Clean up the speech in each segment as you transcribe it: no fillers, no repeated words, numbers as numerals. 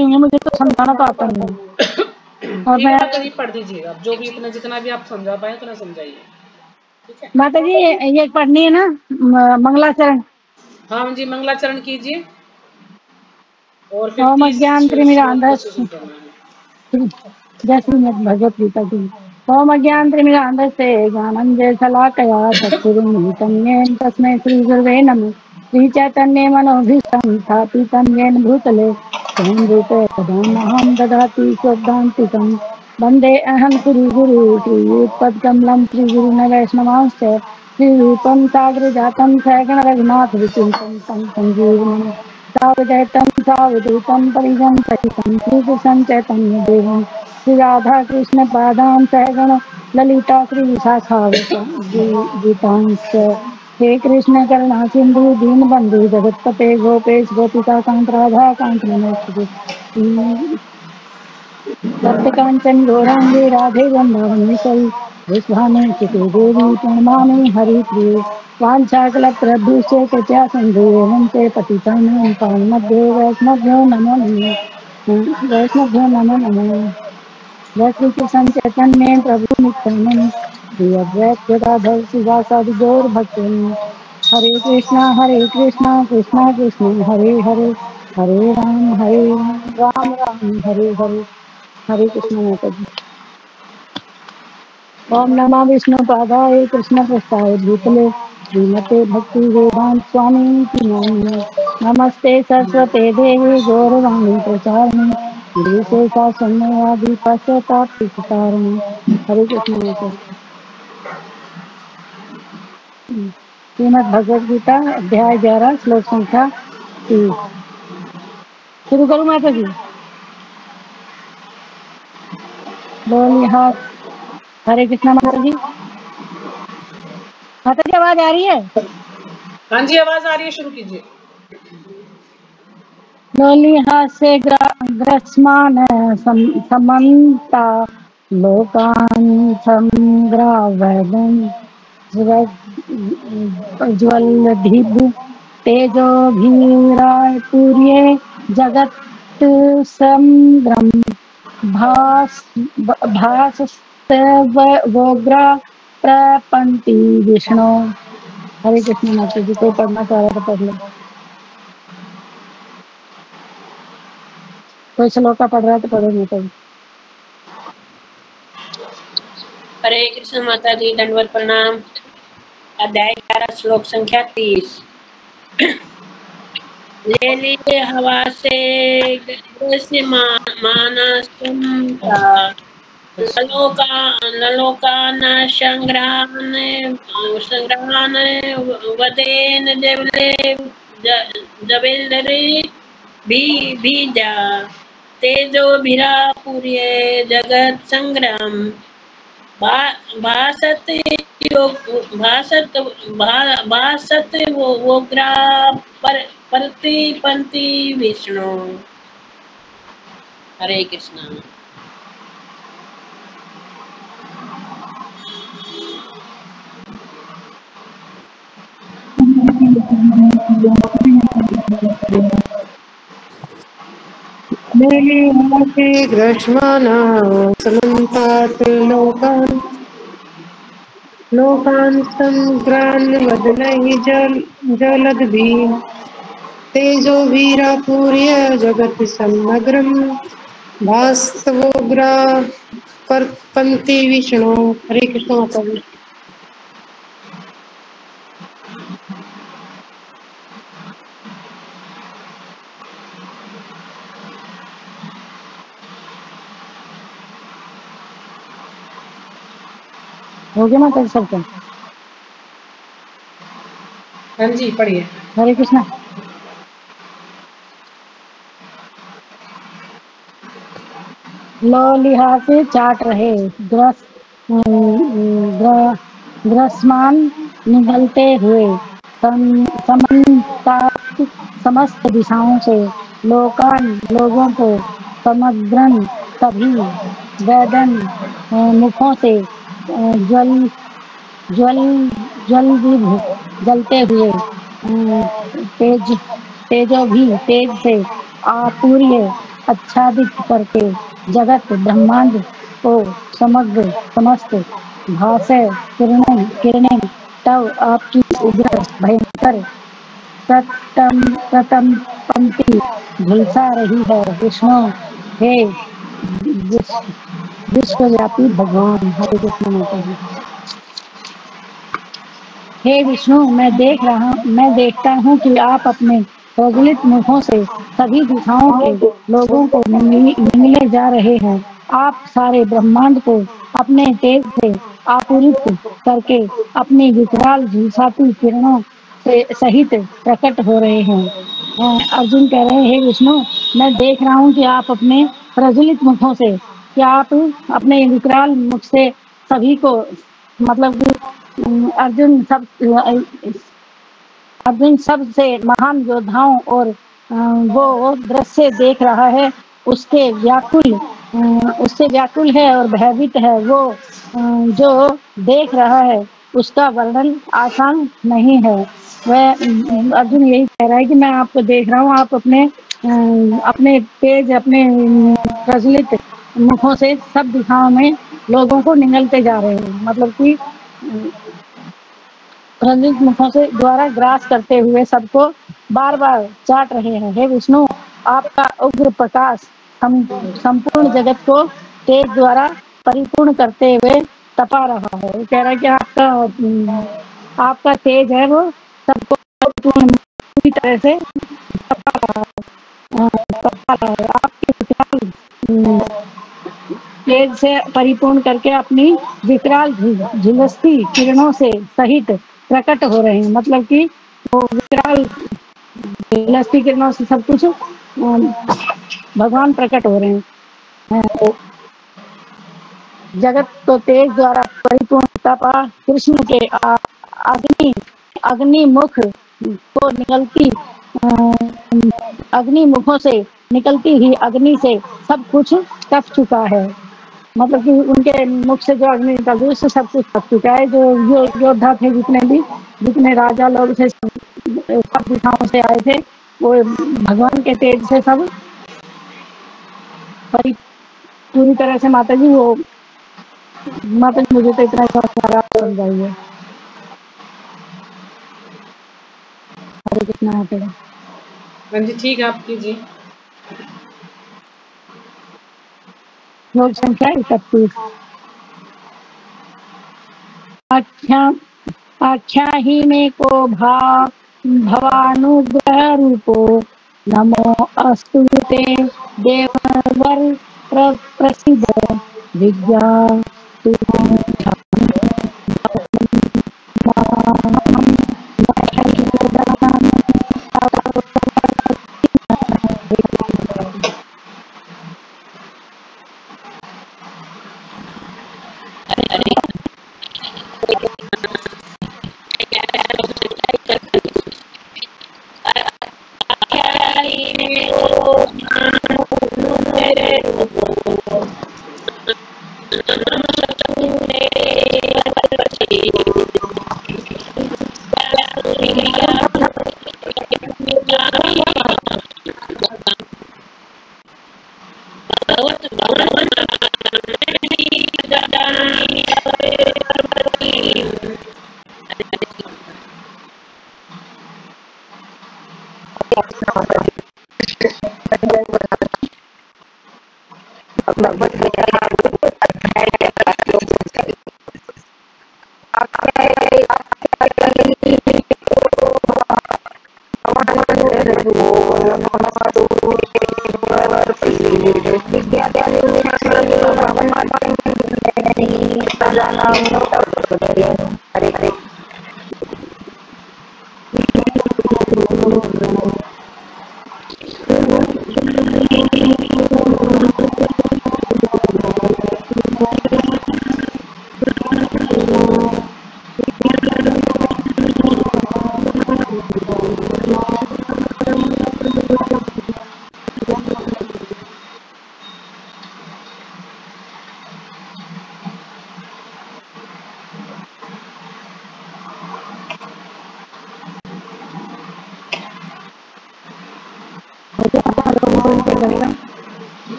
रही हैं, मुझे तो समझाना तो आता नहीं है। और मैं करीब पढ़ दीजिएगा, जो भी इतना जितना भी आप समझा पाए उतना समझाइए, ठीक है माता जी। ये पढ़नी है ना मंगलाचरण? हाँ जी, मंगलाचरण कीजिए और फिर ओम 30 अज्ञान श्लोक को त्रिमिरांधस्य सुनना है। जय श्रीमद् भगवत गीता जी। ओम अज्ञान त्रिमिरांधस्य ज्ञानञ्जनशलाकया चक्षुरुन्मिलितं येन तस्मै श्रीगुरवे नमः। श्रीचैतन्ये मनोभीष्टं स्थापितं येन भूतले स्वयं रूपे सदामहं ददाति स्वदान्तिकं वन्दे अहं श्रीगुरु श्रीयुतपदकमलं श्रीगुरुन् वैष्णवांश्च श्रीरूपं साग्रजातं सहगण रघुनाथविचिन्तं तं सञ्जीवनं सावधैतं सावधूतं परिजन सहितं श्रीकृष्णं चैतन्यदेवं श्री राधा कृष्ण पादां सहगण ललिता श्री विशाखावतांश्च हे कृष्ण करुणा सिंधु दीनबंधु जगत्पते गोपेश गोपिका कांत राधा कांत नमोस्तुते। तप्त कांचन गौरांगे राधे वृंदावनेश्वरी विश्वामेशिते देवी प्रणमामि हरिप्रिये वाञ्छाकलप्रभुश्च कृत्या सिन्धुः ते पतितानां पावनभ्यो वैष्णवभ्यो नमो नमः। वैष्णवभ्यो नमो नमः। जय श्री कृष्ण चैतन्य प्रभु नित्यानंद श्री अद्वैत गदाधर शिवासादि गौर भक्तवृंद। हरे कृष्णा कृष्णा कृष्णा हरे हरे हरे राम राम राम हरे हरे। हरे कृष्ण माता जी। ओम नमः विष्णुपादाय कृष्ण प्रस्थाय भूतले श्रीमते भक्ति वेदांत स्वामी की नामिने नमस्ते सरस्वते देवी गौरवाणी प्रचारिणे निर्विशेषा शून्यवादी पाश्चात्य सितारिणे। हरे कृष्ण माता जी। श्रीमद् भगवद गीता अध्याय 11 श्लोक संख्या 30। शुरू करूं माता जी? बोलिए हाथ। हरे कृष्ण माता जी। माता जी आवाज आ रही है? हाँ जी आवाज आ रही है, शुरू कीजिए। लोलिहास्य ग्रस्मान समन्ता लोकान् संग्रावदन् ज्वलधिभु तेजोभिराय पूर्ये जगत् संग्रम भासस्तवोग्रा प्रपन्ति विष्णु। हरे कृष्ण माता जी। कोई पढ़ना चाह रहा तो पढ़ लो। कोई श्लोका पढ़ रहा है तो पढ़ो माता जी। हरे कृष्ण माता जी, दंडवत प्रणाम। अध्याय 11 श्लोक संख्या 30। ले लिए हवा से मानसुमता ललोकान संग्रहान वदेन जबेलरे बीजा तेजो भिरा पूर्य जगत संग्राम भासत वोग्रा प्रतिपंति विष्णु। हरे कृष्ण। ग्रश्माना समन्तात् लोकान् संग्रान् वदनैः जलद्भिः तेजोभिरापूर्य जगत् समग्रम् भास्तवोग्रा परपन्ति विष्णु। हरे कृष्ण माता जी। हो गया माता जी सबका? हाँ जी पढ़िए। हरे कृष्णा। लोलिहासे चाट रहे ग्रसमान निगलते हुए समन्तात समस्त दिशाओं से लोगों को समग्रन सभी वेदन मुखों से ज्वल ज्वल ज्वलविभ जलते हुए तेज तेजो भी तेज से आपूर्य आच्छादित करके जगत ब्रह्मांड को समग्र समस्त भाषय किरणें तब आपकी उग्र भयंकर प्रतम पंक्ति झुलसा रही है। विष्णु हे विश्वव्यापी भगवान। हरे कृष्ण माता जी। हे विष्णु, मैं देखता हूँ कि आप अपने प्रज्वलित मुखों से सभी दिशाओं के लोगों को निगले जा रहे हैं। आप सारे ब्रह्मांड को अपने तेज से आपूरित करके अपनी विकराल झुलसाती किरणों से सहित प्रकट हो रहे हैं। अर्जुन कह रहे हैं, हे विष्णु, मैं देख रहा हूँ कि आप अपने प्रज्वलित मुखों से, कि आप अपने विकराल मुख से सभी को, मतलब कि अर्जुन सबसे महान योद्धाओं और वो दृश्य देख रहा है, उससे व्याकुल है और भयभीत है। वो जो देख रहा है उसका वर्णन आसान नहीं है। वह अर्जुन यही कह रहा है कि मैं आपको देख रहा हूँ, आप अपने तेज, अपने प्रज्वलित मुखों से सब दिशाओं में लोगों को निगलते जा रहे हैं। मतलब कि प्रज्वलित मुखों से द्वारा ग्रास करते हुए सबको बार बार चाट रहे हैं। हे विष्णु, आपका उग्र प्रकाश संपूर्ण जगत को तेज द्वारा परिपूर्ण करते हुए तपा रहा है। वो कह रहा है कि आपका तेज है, वो सबको पूरी तरह से तपा रहा है। आपके विकराल तेज से परिपूर्ण करके अपनी विकराल झुलसती किरणों से सहित प्रकट हो रहे हैं। मतलब कि वो विकराल झुलसती किरणों से सब कुछ भगवान प्रकट हो रहे हैं। जगत को तेज द्वारा परिपूर्ण तपा कृष्ण के अग्नि मुख को निकलती अग्नि मुखों से निकलती ही अग्नि से सब कुछ तप चुका है। मतलब कि उनके मुख से जो अग्नि निकलती है उससे सब कुछ तप चुका है। जो योद्धा थे, जितने राजा लोग थे, सब दिशाओं से आए थे, वो भगवान के तेज से सब पूरी तरह से, माता जी मुझे तो इतना सारा समझाइए। हरे कृष्णा माता जी। हाँ जी, ठीक है, आप कीजिए। श्लोक संख्या 31। आख्या ही में को भवानुग्रह रूपो नमो अस्तु ते देववर प्रसिद्ध विद्या तु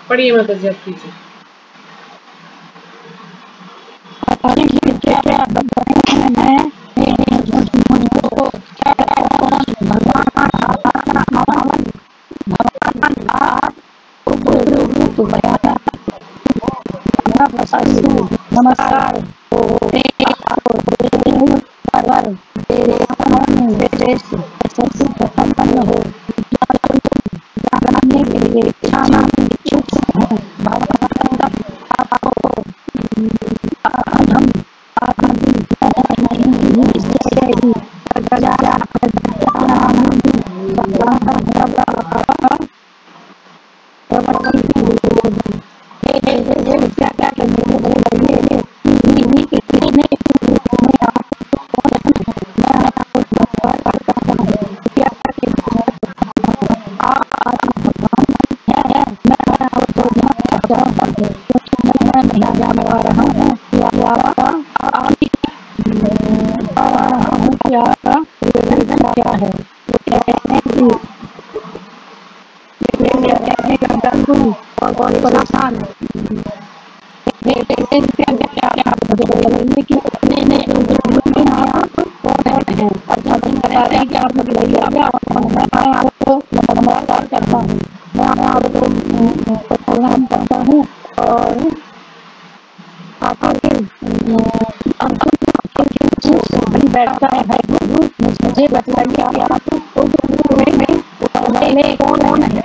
पढ़िए माता जी, आप कीजिए। नमस्कार संपन्न हो जानने के लिए क्षमा इच्छुक हैं। क्या है और परेशान आपको नमस्कार करता हूँ, मैं आपको प्रणाम करता हूँ और बैठता है। मुझे बताइए आप कौन है?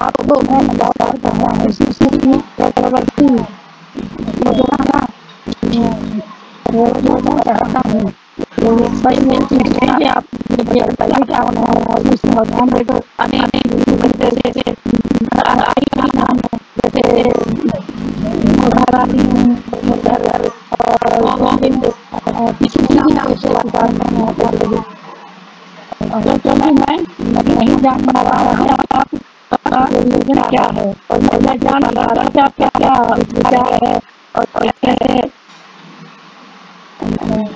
आपको मैं नमस्कार कर रहा हूँ। चक्रवर्ती आप मुझे बताइए क्या होना है। भगवान देखो नाम है जैसे मैं नहीं जान पा रहा हूँ आपका रिलीजन क्या है और मैं जान पा रहा था क्या क्या विचार है और कैसे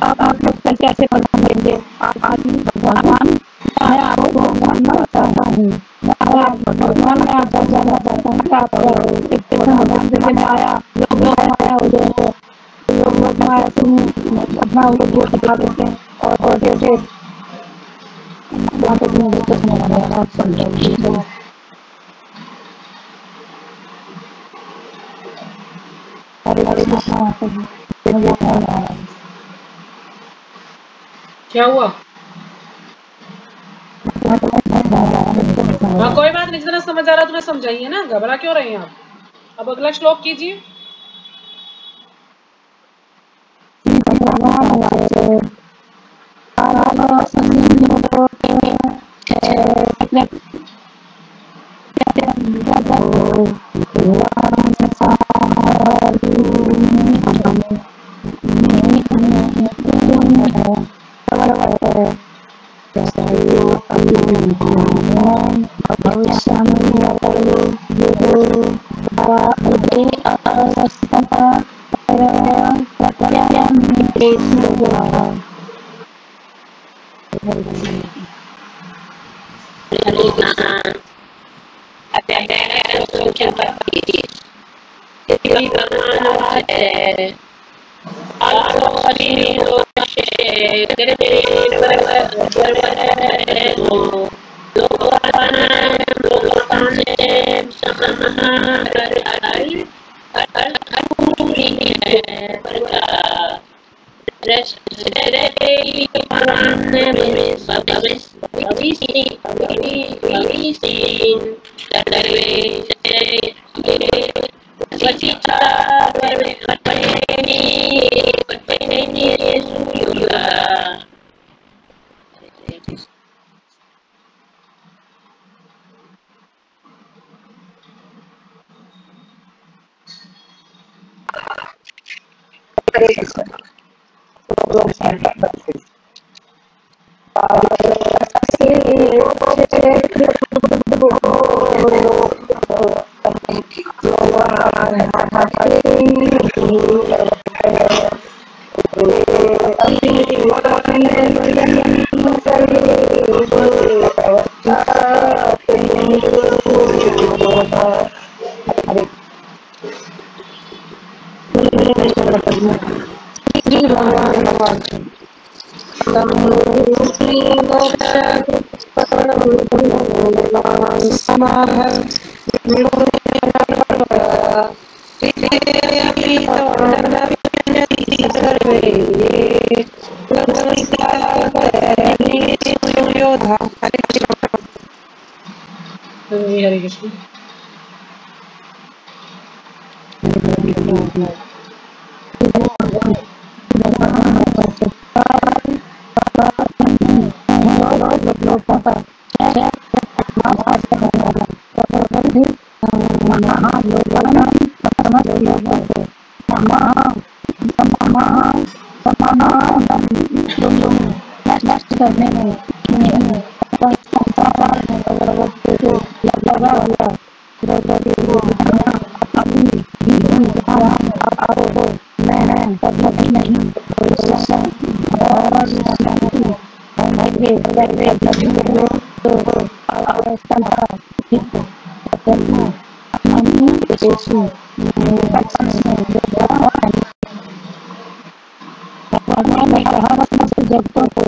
आप लोग कैसे प्रदान देंगे। भगवान मैं आपको जानना चाहता हूँ। भगवान मैं आपको जानना चाहता हूँ। आप भगवान से आया लोग हो जाए लोग अपना उपयोग दिखा देते हैं और जैसे आप समझो। क्या हुआ? हाँ कोई बात नहीं, जितना समझ आ रहा तुम्हें समझाइए ना, घबरा क्यों रहे हैं आप। अब अगला श्लोक कीजिए। हरे कृष्ण। नष्ट करने में लगा हुआ मैं कभी नहीं जगतों को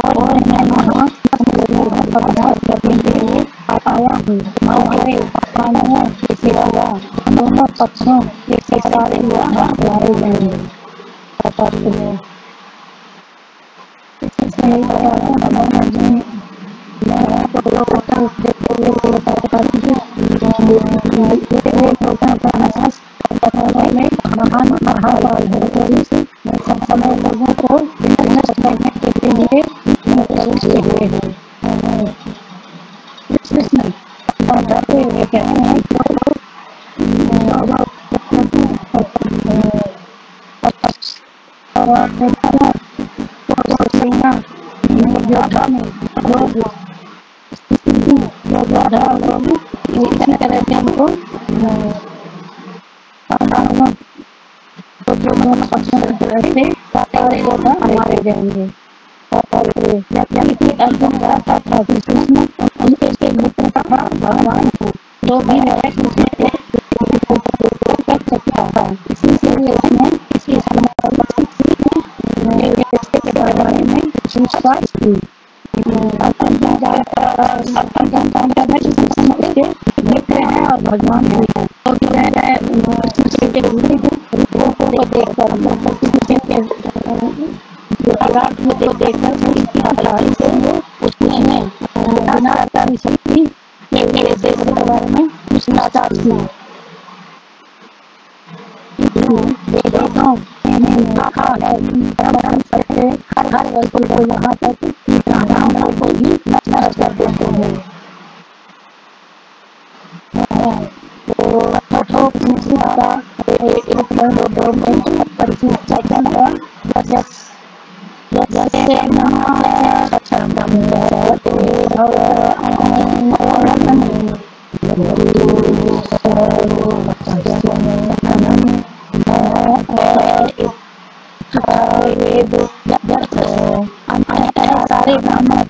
और मैं यहाँ करने के लिए आया हूँ। हमारे मानवों के सिवा दोनों पक्षों के सारे लोग लाए जाएंगे। महान महाकाल सब समय लोगों को विनष्ट करने के लिए सोचते हुए हैं। कृष्ण बताते हुए कह रहे हैं मारे जाएंगे। अर्जुन कहता था कि कृष्ण उनके मित्र तथा भगवान को जो भी कर सकता था। इसी से उसने इसकी के बारे में पूछताछ की। मित्र है और भगवान भी है। बारे में पूछताछ की। हर वस्तु को यहाँ तक को भी नष्ट कर देते हैं। सारे ब्राह्मण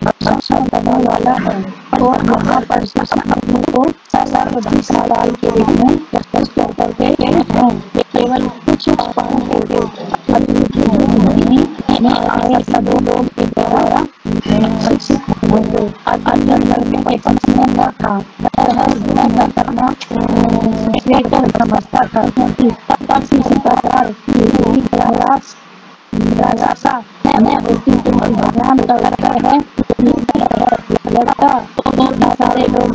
परमेश्वर करने वाला है और महापरिश्रम को सर्वधनशाली के रूप में प्रस्तुत करते हैं। केवल कुछ पाने के सब लोग के द्वारा शिक्षित होंगे। समझता था क्योंकि किसी प्रकार मैं उसी भगवान का लड़का है लड़का तो सारे लोग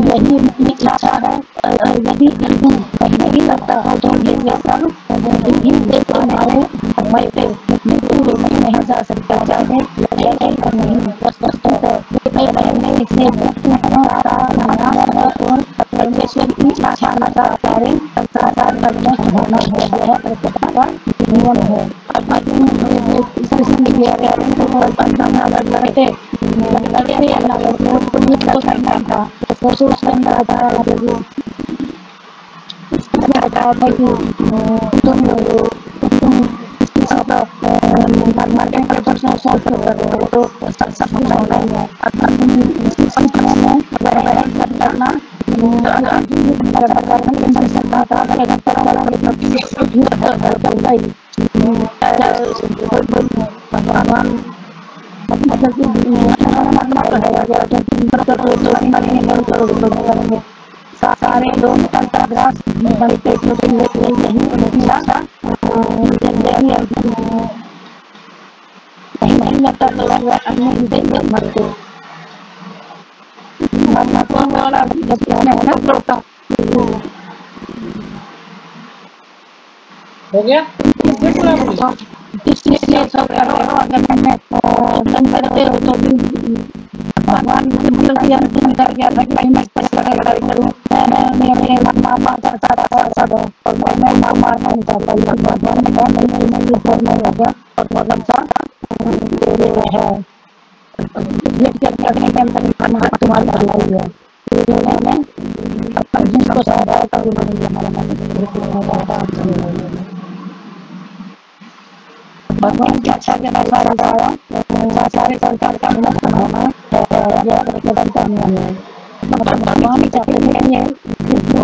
यही इच्छा है। यदि नहीं लगता तो ये सब हमारे समय पे नहीं जा सकता चाहे परमेश्वर की इच्छा नियम है। भगवान मतलब कि सारे लोग ग्रास बनते नहीं लगता तो अन्य मरते वाला जब होना हो गया फिर से आप बोलिए। इसलिए सब करो अगर तुम करते हो तो भगवान मतलब कि अंतिम कर गया था कि मैं करूँ मैं अपने मामा सब और मैं मामा नहीं चाहता भगवान ने कहा मैं ये करना होगा और मतलब था है करने के अंदर तुम्हारी भलाई है मैंने जिसको सहारा भगवान की अच्छा के सारा सारे संसार का विनाश होना है भगवान चाहते हैं ये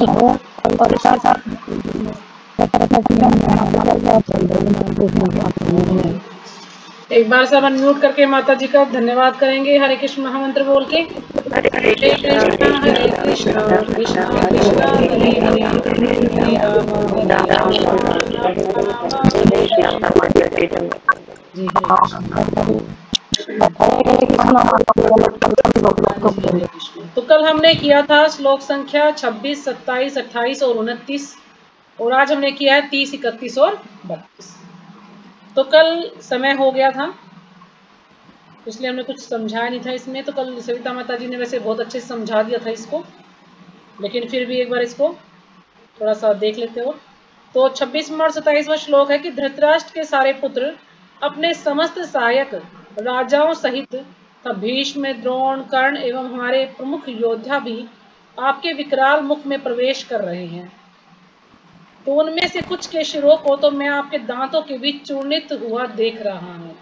हो और साथ साथ एक बार सब अनम्यूट करके माता जी का धन्यवाद करेंगे। हरे कृष्ण महामंत्र बोल के। हरे कृष्ण कृष्ण कृष्ण हरे हरे हरे राम जी तो कल हमने किया था श्लोक संख्या 26, 27, 28 और 29 और आज हमने किया है 30, 31 और 32। तो कल समय हो गया था इसलिए हमने कुछ समझाया नहीं था इसमें। तो कल सविता माता जी ने वैसे बहुत अच्छे से समझा दिया था इसको, लेकिन फिर भी एक बार इसको थोड़ा सा देख लेते हो। तो 26वां और 27वां श्लोक है कि धृतराष्ट्र के सारे पुत्र अपने समस्त सहायक राजाओं सहित भीष्म, द्रोण, कर्ण एवं हमारे प्रमुख योद्धा भी आपके विकराल मुख में प्रवेश कर रहे हैं। तो उनमें से कुछ के शिरों को तो मैं आपके दांतों के बीच चूर्णित हुआ देख रहा हूँ।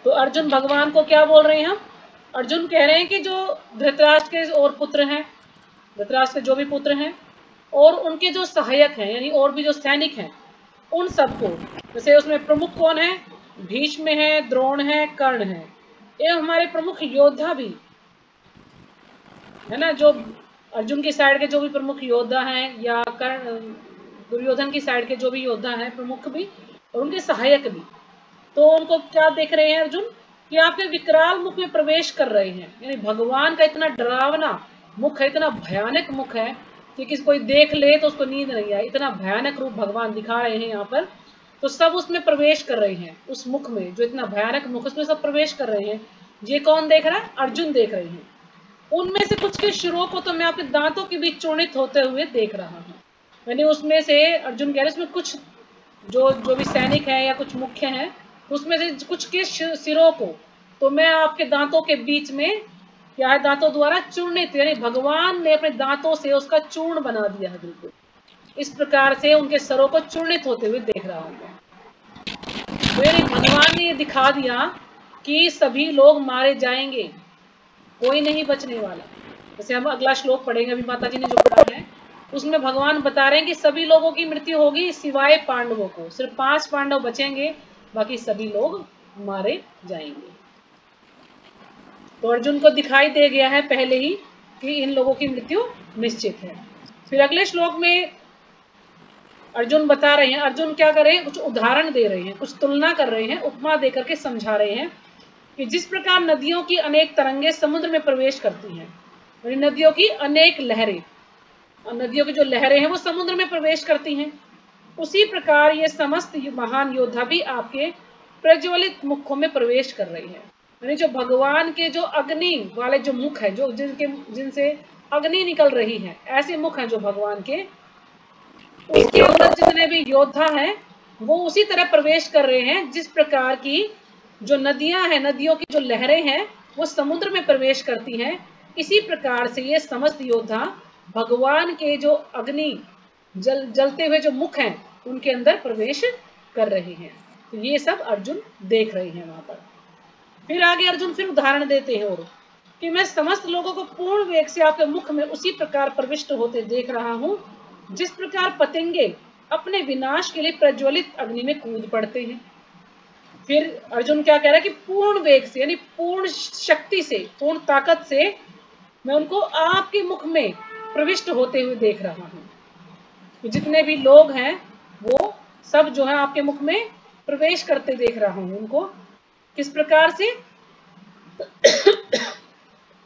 तो अर्जुन भगवान को क्या बोल रहे हैं हम? अर्जुन कह रहे हैं कि जो धृतराष्ट्र के और पुत्र हैं, धृतराष्ट्र के जो भी पुत्र हैं और उनके जो सहायक हैं यानी और भी जो सैनिक हैं उन सबको, जैसे उसमें प्रमुख कौन है? भीष्म है, द्रोण है, कर्ण है एवं हमारे प्रमुख योद्धा भी है ना। जो अर्जुन की साइड के जो भी प्रमुख योद्धा हैं या कर्ण दुर्योधन की साइड के जो भी योद्धा हैं प्रमुख भी और उनके सहायक भी, तो उनको क्या देख रहे हैं अर्जुन कि आपके विकराल मुख में प्रवेश कर रहे हैं। यानी भगवान का इतना डरावना मुख है, इतना भयानक मुख है कि किसी कोई देख ले तो उसको नींद नहीं आए, इतना भयानक रूप भगवान दिखा रहे हैं यहाँ पर। तो सब उसमें प्रवेश कर रहे हैं, उस मुख में जो इतना भयानक मुख उसमें सब प्रवेश कर रहे हैं। ये कौन देख रहा है? अर्जुन देख रहे हैं। उनमें से कुछ के शिरों को तो मैं आपके दांतों के बीच चूर्णित होते हुए देख रहा हूँ। यानी उसमें से अर्जुन कह रहे हैं उसमें कुछ जो भी सैनिक हैं या कुछ मुख्य हैं उसमें से कुछ के सिरों को तो मैं आपके दांतों के बीच में क्या है, दांतों द्वारा चूर्णित, यानी भगवान ने अपने दांतों से उसका चूर्ण बना दिया है। बिल्कुल इस प्रकार से उनके सरों को चूर्णित होते हुए देख रहा हूँ। तो यानी भगवान ने ये दिखा दिया कि सभी लोग मारे जाएंगे, कोई नहीं बचने वाला। जैसे हम अगला श्लोक पढ़ेंगे, अभी माता जी ने जो पढ़ा है उसमें भगवान बता रहे हैं कि सभी लोगों की मृत्यु होगी सिवाय पांडवों को। सिर्फ 5 पांडव बचेंगे, बाकी सभी लोग मारे जाएंगे। तो अर्जुन को दिखाई दे गया है पहले ही कि इन लोगों की मृत्यु निश्चित है। फिर अगले श्लोक में अर्जुन बता रहे हैं, अर्जुन क्या कर रहे हैं? कुछ उदाहरण दे रहे हैं, कुछ तुलना कर रहे हैं, उपमा देकर के समझा रहे हैं कि जिस प्रकार नदियों की अनेक तरंगे समुद्र में प्रवेश करती हैं, नदियों की अनेक लहरें, नदियों की जो लहरें हैं वो समुद्र में प्रवेश करती हैं, उसी प्रकार ये समस्त महान योद्धा भी आपके प्रज्वलित मुखों में प्रवेश कर रही है। यानी जो भगवान के जो अग्नि वाले जो मुख है, जो जिनसे अग्नि निकल रही है, ऐसे मुख हैं जो भगवान के, उसके अंदर जितने भी योद्धा हैं वो उसी तरह प्रवेश कर रहे हैं जिस प्रकार की जो नदियां हैं, नदियों की जो लहरें हैं वो समुद्र में प्रवेश करती हैं। इसी प्रकार से ये समस्त योद्धा भगवान के जो अग्नि जलते हुए जो मुख हैं उनके अंदर प्रवेश कर रहे हैं। तो ये सब अर्जुन देख रहे हैं वहां पर। फिर आगे अर्जुन फिर उदाहरण देते हैं और कि मैं समस्त लोगों को पूर्ण वेग से आपके मुख में उसी प्रकार प्रविष्ट होते देख रहा हूं जिस प्रकार पतंगे अपने विनाश के लिए प्रज्वलित अग्नि में कूद पड़ते हैं। फिर अर्जुन क्या कह रहा है कि पूर्ण वेग से यानी पूर्ण शक्ति से, पूर्ण ताकत से मैं उनको आपके मुख में प्रविष्ट होते हुए देख रहा हूं। तो जितने भी लोग हैं वो सब जो है आपके मुख में प्रवेश करते देख रहा हूं। उनको किस प्रकार से?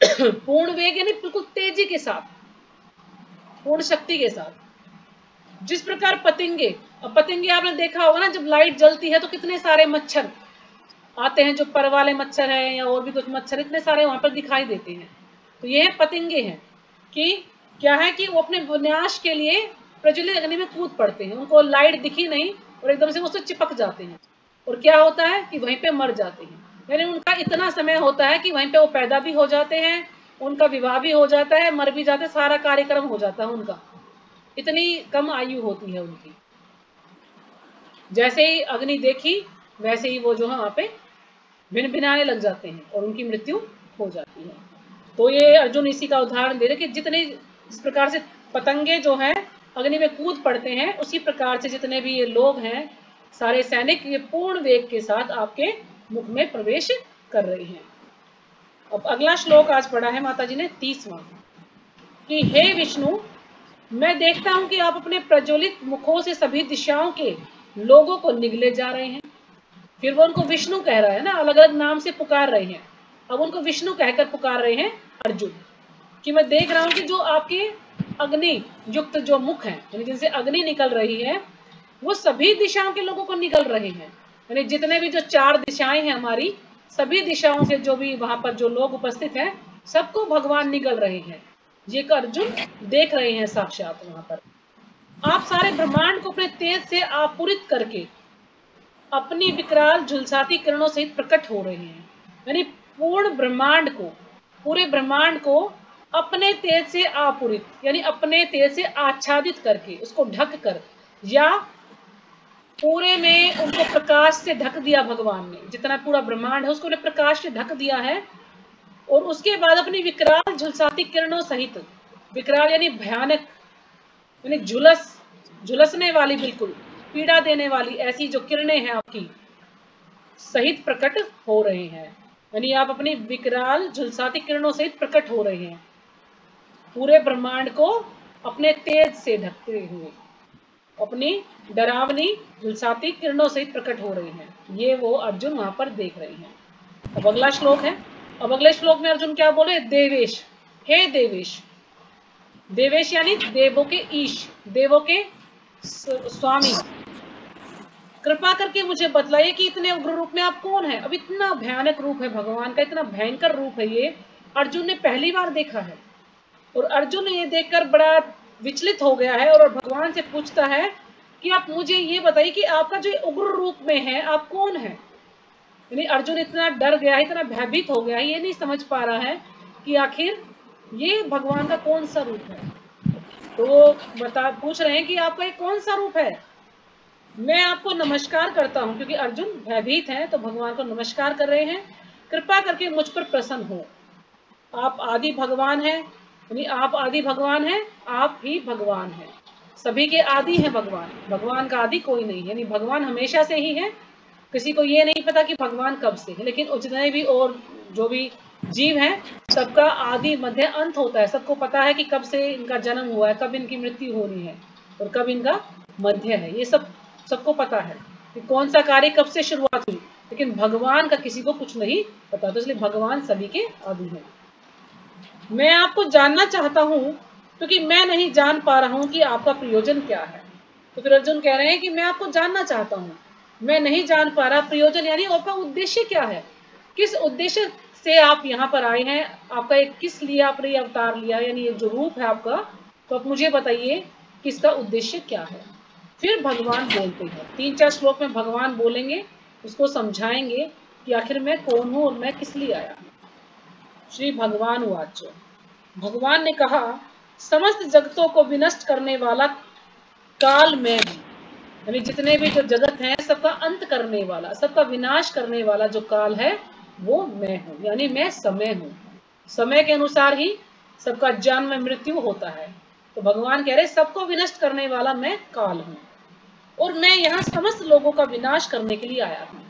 पूर्ण वेग यानी बिल्कुल तेजी के साथ, पूर्ण शक्ति के साथ। जिस प्रकार पतंगे, अब पतंगे आपने देखा होगा ना, जब लाइट जलती है तो कितने सारे मच्छर आते हैं, जो पर वाले मच्छर हैं या और भी कुछ मच्छर, इतने सारे वहां पर दिखाई देते हैं। तो ये पतंगे हैं कि क्या है कि वो अपने विनाश के लिए प्रज्वलित अग्नि में कूद पड़ते हैं। उनको लाइट दिखी नहीं और एकदम से उससे चिपक जाते हैं और क्या होता है कि वहीं पे मर जाते हैं। यानी उनका इतना समय होता है कि वहीं पे वो पैदा भी हो जाते हैं, उनका विवाह भी हो जाता है, मर भी जाते हैं, सारा कार्यक्रम हो जाता है उनका। इतनी कम आयु होती है उनकी। जैसे ही अग्नि देखी वैसे ही वो जो है वहां पे भिन भिनाने लग जाते हैं और उनकी मृत्यु हो जाती है। तो ये अर्जुन इसी का उदाहरण दे रहे कि जितने इस प्रकार से पतंगे जो हैं अग्नि में कूद पड़ते हैं, उसी प्रकार से जितने भी ये लोग हैं, सारे सैनिक, ये पूर्ण वेग के साथ आपके मुख में प्रवेश कर रहे हैं। अब अगला श्लोक आज पढ़ा है माता जी ने 30वां, कि हे विष्णु, मैं देखता हूं कि आप अपने प्रज्वलित मुखों से सभी दिशाओं के लोगों को निगले जा रहे हैं। फिर वो उनको विष्णु कह रहा है ना, अलग अलग नाम से पुकार रहे हैं। अब उनको विष्णु कहकर पुकार रहे हैं अर्जुन, कि मैं देख रहा हूं कि जो आपके अग्नि युक्त जो मुख हैं, यानी जिनसे अग्नि निकल रही है, वो सभी दिशाओं के लोगों को निकल रहे हैं। यानी जितने भी जो 4 दिशाएं हैं हमारी, सभी दिशाओं के जो भी वहां पर जो लोग उपस्थित हैं, सबको भगवान निकल रहे हैं। ये अर्जुन देख रहे हैं साक्षात वहां पर। आप सारे ब्रह्मांड को अपने तेज से आपूरित करके अपनी विकराल झुलसाती किरणों सहित प्रकट हो रहे हैं। यानी पूर्ण ब्रह्मांड को, पूरे ब्रह्मांड को अपने तेज से आपूरित यानी अपने तेज से आच्छादित करके, उसको ढक कर, या पूरे में उनको प्रकाश से ढक दिया भगवान ने। जितना पूरा ब्रह्मांड है उसको प्रकाश से ढक दिया है। और उसके बाद अपनी विकराल झुलसाती किरणों सहित, विकराल यानी भयानक, यानी झुलसने वाली, बिल्कुल पीड़ा देने वाली ऐसी जो किरणें हैं आपकी सहित प्रकट हो रहे हैं। यानी आप अपनी विकराल झुलसाती किरणों सहित प्रकट हो रहे हैं, पूरे ब्रह्मांड को अपने तेज से ढकते हुए अपनी डरावनी झुलसाती किरणों सहित प्रकट हो रहे हैं। ये वो अर्जुन वहां पर देख रहे हैं। अब अगला श्लोक है। अब अगले श्लोक में अर्जुन क्या बोले? देवेश, हे देवेश। देवेश यानी देवों के ईश, देवों के स्वामी, कृपा करके मुझे बतलाइए कि इतने उग्र रूप में आप कौन है। अब इतना भयानक रूप है भगवान का, इतना भयंकर रूप है, ये अर्जुन ने पहली बार देखा है। और अर्जुन ये देखकर बड़ा विचलित हो गया है और भगवान से पूछता है कि आप मुझे ये बताइए कि आपका जो उग्र रूप में है आप कौन है। यानी अर्जुन इतना डर गया है, इतना भयभीत हो गया है, ये नहीं समझ पा रहा है कि आखिर ये भगवान का कौन सा रूप है। तो वो पूछ रहे हैं कि आपका ये कौन सा रूप है। मैं आपको नमस्कार करता हूं, क्योंकि अर्जुन भयभीत हैं तो भगवान को नमस्कार कर रहे हैं। कृपा करके मुझ पर प्रसन्न हो। आप आदि भगवान हैं, यानी आप आदि भगवान हैं, आप ही भगवान हैं। सभी के आदि हैं भगवान, भगवान का आदि कोई नहीं। यानी भगवान हमेशा से ही है, किसी को ये नहीं पता कि भगवान कब से है। लेकिन जितने भी और जो भी जीव हैं, सबका आदि मध्य अंत होता है। सबको पता है कि कब से इनका जन्म हुआ है, कब इनकी मृत्यु होनी है और कब इनका मध्य है। ये सबको पता है कि कौन सा कार्य कब से शुरुआत हुई। लेकिन भगवान का किसी को कुछ नहीं पता, तो इसलिए भगवान सभी के आदि हैं। मैं आपको जानना चाहता हूं क्योंकि मैं नहीं जान पा रहा हूं कि आपका प्रयोजन क्या है। तो फिर अर्जुन कह रहे हैं कि मैं आपको जानना चाहता हूं, मैं नहीं जान पा रहा प्रयोजन, यानी आपका उद्देश्य क्या है, किस उद्देश्य से आप यहाँ पर आए हैं, आपका एक किस लिए आपने ये अवतार लिया, यानी ये जो रूप है आपका, तो आप मुझे बताइए कि इसका उद्देश्य क्या है। फिर भगवान बोलते हैं, 3-4 श्लोक में भगवान बोलेंगे, उसको समझाएंगे कि आखिर मैं कौन हूं और मैं किस लिए आया हूं। श्री भगवान उवाच, भगवान ने कहा, समस्त जगतों को विनष्ट करने वाला काल मैं हूं। यानी जितने भी जो जगत हैं सबका अंत करने वाला, सबका विनाश करने वाला जो काल है वो मैं हूं, यानी मैं समय हूं। समय के अनुसार ही सबका जन्म मृत्यु होता है। तो भगवान कह रहे सबको विनष्ट करने वाला मैं काल हूं और मैं यहाँ समस्त लोगों का विनाश करने के लिए आया हूँ।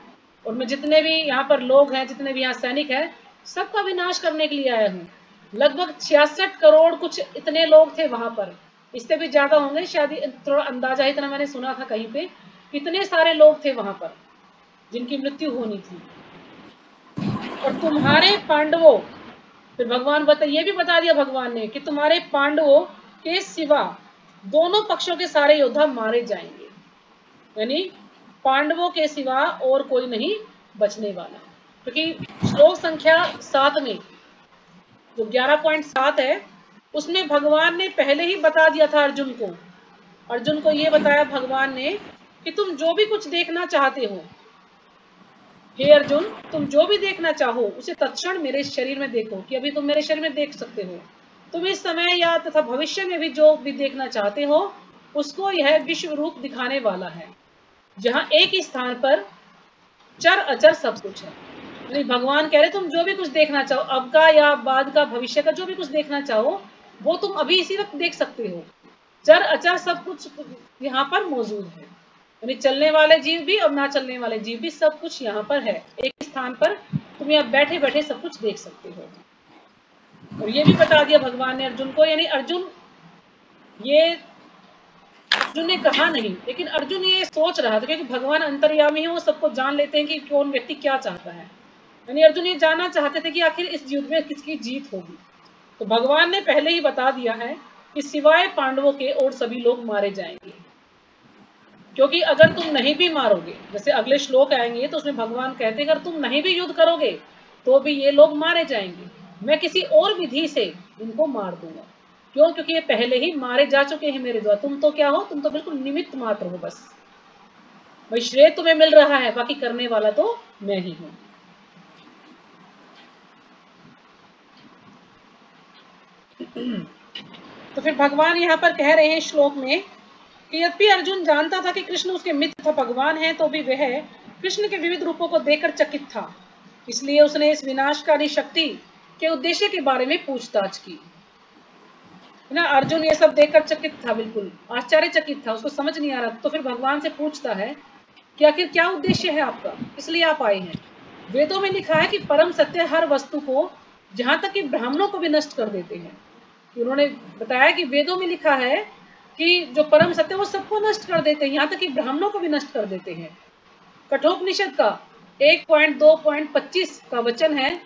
और मैं जितने भी यहाँ पर लोग हैं, जितने भी यहाँ सैनिक हैं, सबका विनाश करने के लिए आया हूँ। लगभग 66 करोड़ कुछ इतने लोग थे वहां पर, इससे भी ज्यादा होंगे शायद, थोड़ा अंदाजा ही इतना मैंने सुना था कहीं पे, कितने सारे लोग थे वहां पर जिनकी मृत्यु होनी थी। और तुम्हारे पांडवों, फिर भगवान ये भी बता दिया भगवान ने कि तुम्हारे पांडवों के सिवा दोनों पक्षों के सारे योद्धा मारे जाएंगे, यानी पांडवों के सिवा और कोई नहीं बचने वाला। क्योंकि श्लोक संख्या 7 में जो 11.7 है उसमें भगवान ने पहले ही बता दिया था अर्जुन को ये बताया भगवान ने कि तुम जो भी कुछ देखना चाहते हो, हे अर्जुन, तुम जो भी देखना चाहो उसे तत्क्षण मेरे शरीर में देखो, कि अभी तुम मेरे शरीर में देख सकते हो। तुम इस समय या तथा भविष्य में भी जो भी देखना चाहते हो उसको यह विश्व रूप दिखाने वाला है, जहां एक ही स्थान पर चर अचर सब कुछ है। यानी भगवान कह रहे तुम जो भी कुछ देखना चाहो, अब का या बाद का, भविष्य का, जो भी कुछ देखना चाहो वो तुम अभी इसी वक्त देख सकते हो। चर अचर सब कुछ यहाँ पर मौजूद है, यानी चलने वाले जीव भी और ना चलने वाले जीव भी, सब कुछ यहाँ पर है। एक स्थान पर तुम यहाँ बैठे बैठे सब कुछ देख सकते हो। और ये भी बता दिया भगवान ने अर्जुन को, यानी अर्जुन ने कहा नहीं, लेकिन अर्जुन ये सोच रहा था, क्योंकि भगवान अंतर्यामी है, वो सबको जान लेते हैं कि कौन व्यक्ति क्या चाहता है। यानी अर्जुन ये जानना चाहते थे कि आखिर इस युद्ध में किसकी जीत होगी। तो भगवान ने पहले ही बता दिया है कि सिवाय पांडवों के और सभी लोग मारे जाएंगे। क्योंकि अगर तुम नहीं भी मारोगे, जैसे अगले श्लोक आएंगे तो उसमें भगवान कहते हैं अगर तुम नहीं भी युद्ध करोगे तो भी ये लोग मारे जाएंगे, मैं किसी और विधि से इनको मार दूंगा। क्यों? क्योंकि ये पहले ही मारे जा चुके हैं मेरे द्वारा। तुम तो क्या हो, तुम तो बिल्कुल निमित्त मात्र हो, बस भाई श्रेय तुम्हें मिल रहा है, बाकी करने वाला तो मैं ही हूं। तो फिर भगवान यहाँ पर कह रहे हैं श्लोक में कि यद्यपि अर्जुन जानता था कि कृष्ण उसके मित्र तथा भगवान हैं, तो भी वह कृष्ण के विविध रूपों को देखकर चकित था। इसलिए उसने इस विनाशकारी शक्ति के उद्देश्य के बारे में पूछताछ की। ना अर्जुन ये सब देखकर चकित था, बिल्कुल आश्चर्यचकित था, उसको समझ नहीं आ रहा। तो फिर भगवान से पूछता है कि आखिर क्या उद्देश्य है आपका, इसलिए आप आए हैं। वेदों में लिखा है कि परम सत्य हर वस्तु को, जहां तक कि ब्राह्मणों को भी नष्ट कर देते हैं। उन्होंने बताया कि वेदों में लिखा है कि जो परम सत्य वो सबको नष्ट कर देते हैं, यहाँ तक कि ब्राह्मणों को भी नष्ट कर देते हैं। कठोपनिषद का 1.2.25 का वचन है,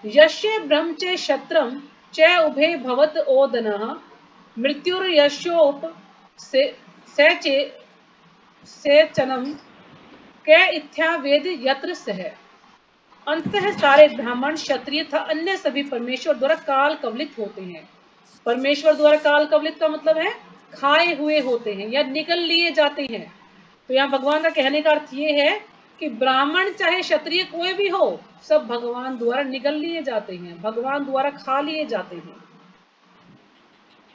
यस्य ब्रह्म च क्षत्रम च उभे भवत ओदनः मृत्युर्यशोप सेचनम कै इत्या वेद यत्र सह। अंततः सारे ब्राह्मण, क्षत्रिय तथा अन्य सभी परमेश्वर द्वारा काल कवलित होते हैं। परमेश्वर द्वारा काल कवलित का मतलब है खाए हुए होते हैं या निगल लिए जाते हैं। तो यहाँ भगवान का कहने का अर्थ ये है कि ब्राह्मण चाहे क्षत्रिय कोई भी हो, सब भगवान द्वारा निगल लिए जाते हैं, भगवान द्वारा खा लिए जाते हैं।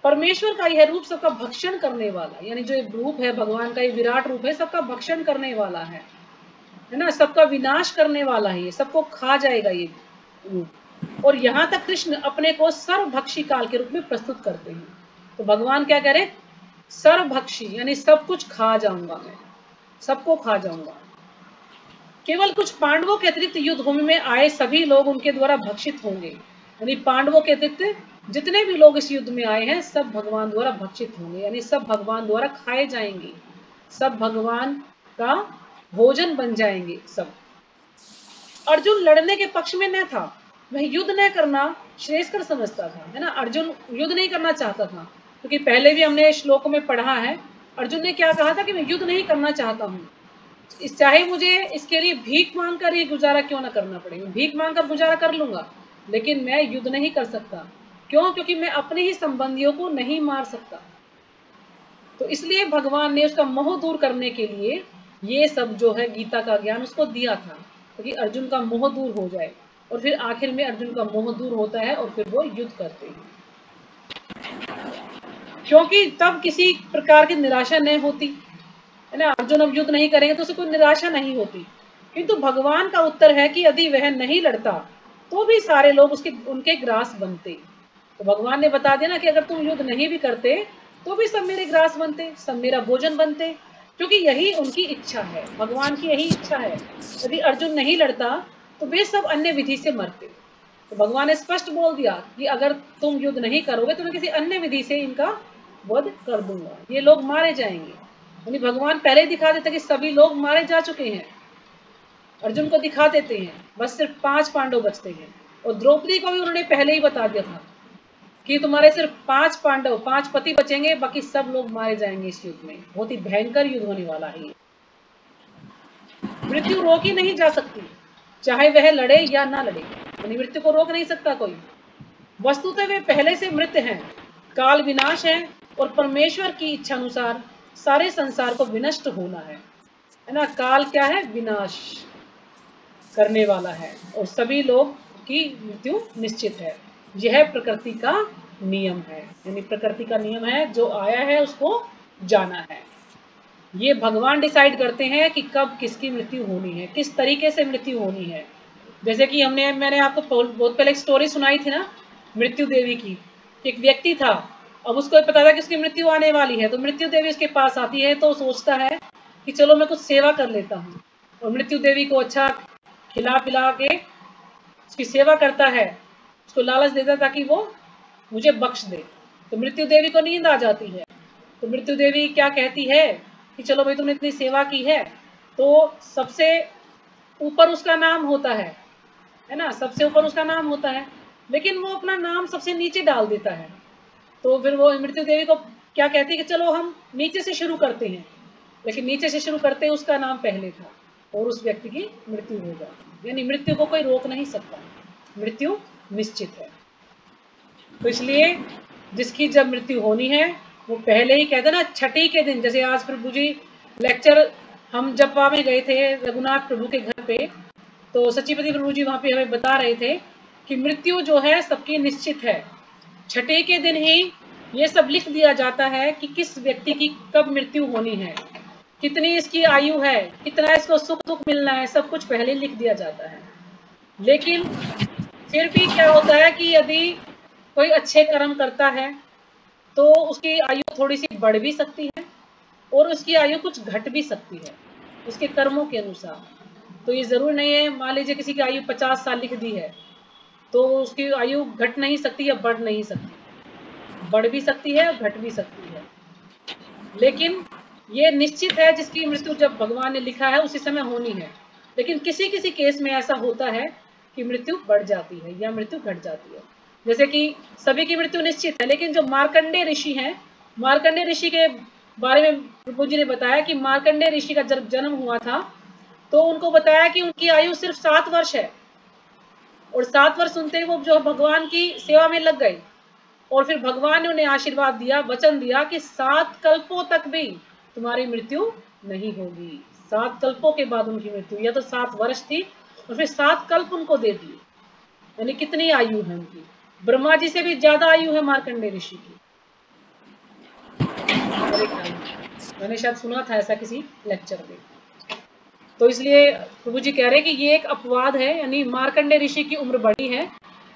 परमेश्वर का यह रूप सबका भक्षण करने वाला, यानी जो रूप है भगवान का, ये विराट रूप है, सबका भक्षण करने वाला है ना, सबका विनाश करने वाला है, ये सबको खा जाएगा ये रूप। और यहाँ तक कृष्ण अपने को सर्वभक्षी काल के रूप में प्रस्तुत करते हैं। तो भगवान क्या कह रहे, सर्वभक्षी, यानी सब कुछ खा जाऊंगा मैं, सबको खा जाऊंगा। केवल कुछ पांडवों के अतिरिक्त युद्ध भूमि में आए सभी लोग उनके द्वारा भक्षित होंगे। यानी पांडवों के अतिरिक्त जितने भी लोग इस युद्ध में आए हैं सब भगवान द्वारा भक्षित होंगे, यानी सब भगवान द्वारा खाए जाएंगे, सब भगवान का भोजन बन जाएंगे सब। अर्जुन लड़ने के पक्ष में न था, वह युद्ध न करना श्रेयस्कर समझता था, है ना। अर्जुन युद्ध नहीं करना चाहता था, क्योंकि पहले भी हमने श्लोकों में पढ़ा है अर्जुन ने क्या कहा था कि मैं युद्ध नहीं करना चाहता हूँ, चाहे मुझे इसके लिए भीख मांगकर ही गुजारा क्यों ना करना पड़े, मैं भीख मांगकर गुजारा कर लूंगा, लेकिन मैं युद्ध नहीं कर सकता। क्यों? क्योंकि मैं अपने ही संबंधियों को नहीं मार सकता। तो इसलिए भगवान ने उसका मोह दूर करने के लिए ये सब जो है गीता का ज्ञान उसको दिया था, ताकि अर्जुन का मोह दूर हो जाए। और फिर आखिर में अर्जुन का मोह दूर होता है और फिर वो युद्ध करते हैं, क्योंकि तब किसी प्रकार की निराशा नहीं होती, है ना। अर्जुन अब युद्ध नहीं करेंगे तो उसे कोई निराशा नहीं होती। किंतु भगवान का उत्तर है कि यदि वह नहीं लड़ता तो भी सारे लोग उनके ग्रास बनते। तो भगवान ने बता दिया ना कि अगर तुम युद्ध नहीं भी करते तो भी सब मेरे ग्रास बनते, सब मेरा भोजन बनते, क्योंकि यही उनकी इच्छा है, भगवान की यही इच्छा है। यदि अर्जुन नहीं लड़ता तो वे सब अन्य विधि से मरते। तो भगवान ने स्पष्ट बोल दिया कि अगर तुम युद्ध नहीं करोगे तो मैं किसी अन्य विधि से इनका वध कर दूंगा, ये लोग मारे जाएंगे। यानी भगवान पहले ही दिखा देते कि सभी लोग मारे जा चुके हैं, अर्जुन को दिखा देते हैं, बस सिर्फ 5 पांडव बचते हैं। और द्रौपदी को भी उन्होंने पहले ही बता दिया था कि तुम्हारे सिर्फ 5 पांडव, 5 पति बचेंगे, बाकी सब लोग मारे जाएंगे इस युद्ध में। बहुत ही भयंकर युद्ध होने वाला है ये। मृत्यु रोक ही नहीं जा सकती, चाहे वह लड़े या ना लड़े, यानी मृत्यु को रोक नहीं सकता कोई। वस्तुतः वे पहले से मृत हैं, काल विनाश है और परमेश्वर की इच्छा अनुसार सारे संसार को विनष्ट होना है ना। काल क्या है? विनाश करने वाला है और सभी लोग की मृत्यु निश्चित है। यह प्रकृति का नियम है, यानी प्रकृति का नियम है, जो आया है उसको जाना है। ये भगवान डिसाइड करते हैं कि कब किसकी मृत्यु होनी है, किस तरीके से मृत्यु होनी है। जैसे कि मैंने आपको बहुत पहले एक स्टोरी सुनाई थी ना, मृत्यु देवी की। एक व्यक्ति था, अब उसको पता था कि उसकी मृत्यु आने वाली है, तो मृत्यु देवी उसके पास आती है तो सोचता है कि चलो मैं कुछ सेवा कर लेता हूँ, और मृत्यु देवी को अच्छा खिला पिला के उसकी सेवा करता है, उसको लालच देता ताकि वो मुझे बख्श दे। तो मृत्यु देवी को नींद आ जाती है, तो मृत्यु देवी क्या कहती है कि चलो भाई तुमने इतनी सेवा की है, तो सबसे ऊपर उसका नाम होता है ना, सबसे ऊपर उसका नाम होता है, लेकिन वो अपना नाम सबसे नीचे डाल देता है। तो फिर वो मृत्यु देवी को क्या कहती है कि चलो हम नीचे से शुरू करते हैं, लेकिन नीचे से शुरू करते ही उसका नाम पहले था और उस व्यक्ति की मृत्यु हो जाती। यानी मृत्यु को कोई रोक नहीं सकता, मृत्यु निश्चित है। तो इसलिए जिसकी जब मृत्यु होनी है वो पहले ही कहते ना, छठी के दिन, जैसे आज प्रभु जी लेक्चर हम जपवा में गए थे रघुनाथ प्रभु के घर पे, तो सचिपति प्रभु जी वहां पे हमें बता रहे थे कि मृत्यु जो है सबकी निश्चित है। छठे के दिन ही ये सब लिख दिया जाता है कि किस व्यक्ति की कब मृत्यु होनी है, कितनी इसकी आयु है, कितना इसको सुख दुख मिलना है, सब कुछ पहले लिख दिया जाता है। लेकिन फिर भी क्या होता है कि यदि कोई अच्छे कर्म करता है तो उसकी आयु थोड़ी सी बढ़ भी सकती है और उसकी आयु कुछ घट भी सकती है उसके कर्मों के अनुसार। तो ये जरूर नहीं है, मान लीजिए किसी की आयु 50 साल लिख दी है तो उसकी आयु घट नहीं सकती या बढ़ नहीं सकती, बढ़ भी सकती है घट भी सकती है। लेकिन ये निश्चित है, जिसकी मृत्यु जब भगवान ने लिखा है उसी समय होनी है। लेकिन किसी किसी केस में ऐसा होता है कि मृत्यु बढ़ जाती है या मृत्यु घट जाती है। जैसे कि सभी की मृत्यु निश्चित है, लेकिन जो मार्कंडेय ऋषि हैं, मार्कंडेय ऋषि के बारे में प्रभु जी ने बताया कि मार्कंडेय ऋषि का जब जन्म हुआ था तो उनको बताया कि उनकी आयु सिर्फ 7 वर्ष है, और 7 वर्ष सुनते ही वो जो भगवान की सेवा में लग गए, और फिर भगवान ने उन्हें आशीर्वाद दिया, वचन दिया कि 7 कल्पों तक भी तुम्हारी मृत्यु नहीं होगी। 7 कल्पों के बाद उनकी मृत्यु, या तो 7 वर्ष थी और फिर 7 कल्प उनको दे दिए। यानी कितनी आयु है उनकी, ब्रह्मा जी से भी ज्यादा आयु है मार्कंडेय ऋषि की। मैंने शायद सुना था ऐसा किसी लेक्चर में। तो इसलिए प्रभु जी कह रहे हैं कि ये एक अपवाद है, यानी मार्कंडेय ऋषि की उम्र बड़ी है,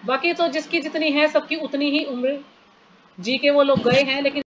बाकी तो जिसकी जितनी है सबकी उतनी ही उम्र जी के वो लोग गए हैं। लेकिन